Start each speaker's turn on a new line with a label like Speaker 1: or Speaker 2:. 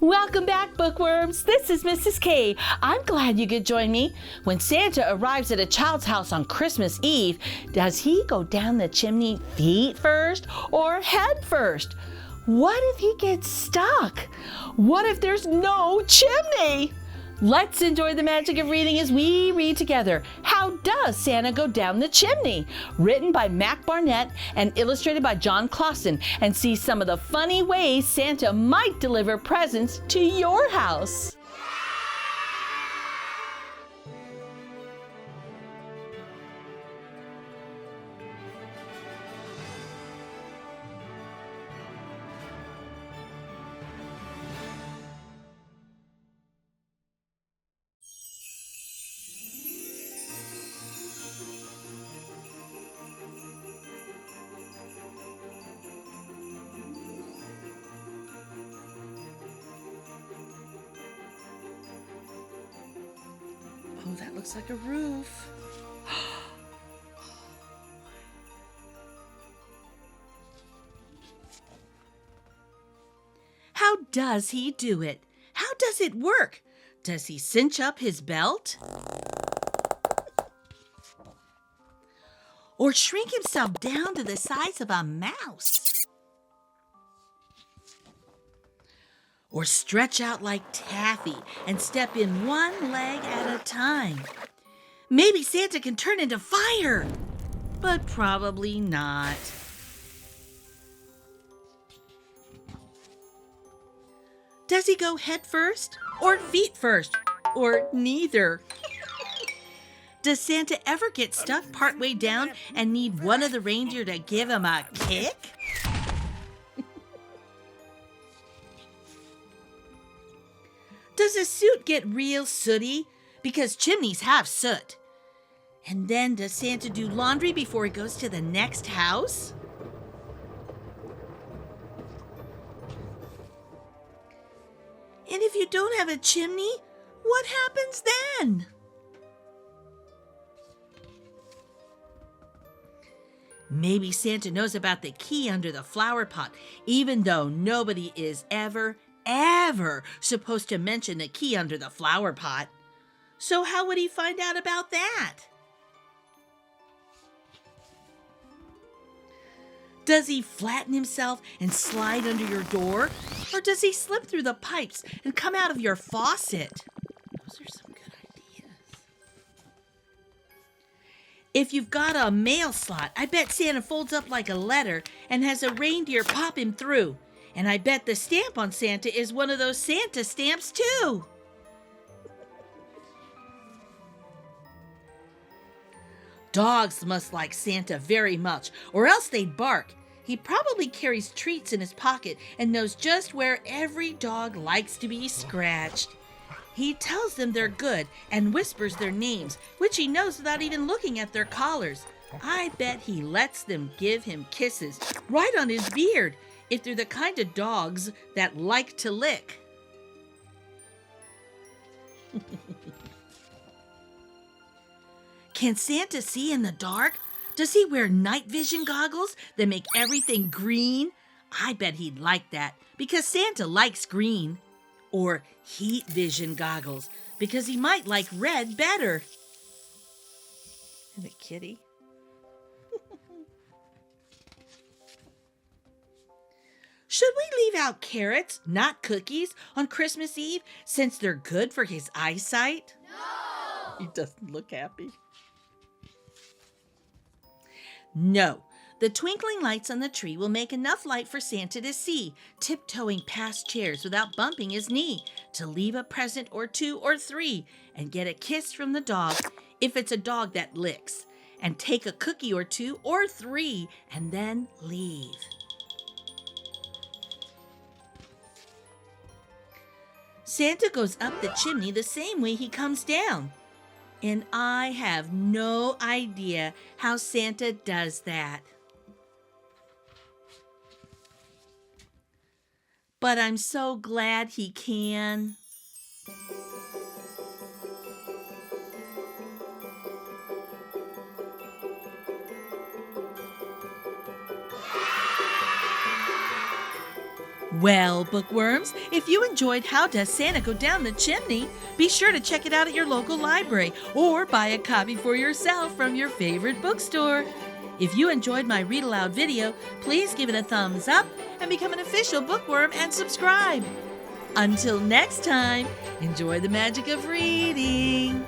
Speaker 1: Welcome back, bookworms. This is Mrs. K. I'm glad you could join me. When Santa arrives at a child's house on Christmas Eve, does he go down the chimney feet first or head first? What if he gets stuck? What if there's no chimney? Let's enjoy the magic of reading as we read together. How does Santa go down the chimney? Written by Barnett and illustrated by Jon Klassen, and see some of the funny ways Santa might deliver presents to your house. Oh, that looks like a roof. How does he do it? How does it work? Does he cinch up his belt? Or shrink himself down to the size of a mouse? Or stretch out like taffy and step in one leg at a time? Maybe Santa can turn into fire, but probably not. Does he go head first or feet first or neither? Does Santa ever get stuck partway down and need one of the reindeer to give him a kick? Does his suit get real sooty? Because chimneys have soot. And then does Santa do laundry before he goes to the next house? And if you don't have a chimney, what happens then? Maybe Santa knows about the key under the flower pot, even though nobody is ever supposed to mention the key under the flower pot. So how would he find out about that? Does he flatten himself and slide under your door? Or does he slip through the pipes and come out of your faucet? Those are some good ideas. If you've got a mail slot, I bet Santa folds up like a letter and has a reindeer pop him through. And I bet the stamp on Santa is one of those Santa stamps too. Dogs must like Santa very much, or else they'd bark. He probably carries treats in his pocket and knows just where every dog likes to be scratched. He tells them they're good and whispers their names, which he knows without even looking at their collars. I bet he lets them give him kisses right on his beard, if they're the kind of dogs that like to lick. Can Santa see in the dark? Does he wear night vision goggles that make everything green? I bet he'd like that, because Santa likes green. Or heat vision goggles, because he might like red better. And a kitty. Should we leave out carrots, not cookies, on Christmas Eve, since they're good for his eyesight?
Speaker 2: No!
Speaker 1: He doesn't look happy. No. The twinkling lights on the tree will make enough light for Santa to see, tiptoeing past chairs without bumping his knee, to leave a present or two or three, and get a kiss from the dog, if it's a dog that licks, and take a cookie or two or three, and then leave. Santa goes up the chimney the same way he comes down. And I have no idea how Santa does that. But I'm so glad he can. Well, bookworms, if you enjoyed How Does Santa Go Down the Chimney, be sure to check it out at your local library or buy a copy for yourself from your favorite bookstore. If you enjoyed my Read Aloud video, please give it a thumbs up and become an official bookworm and subscribe. Until next time, enjoy the magic of reading.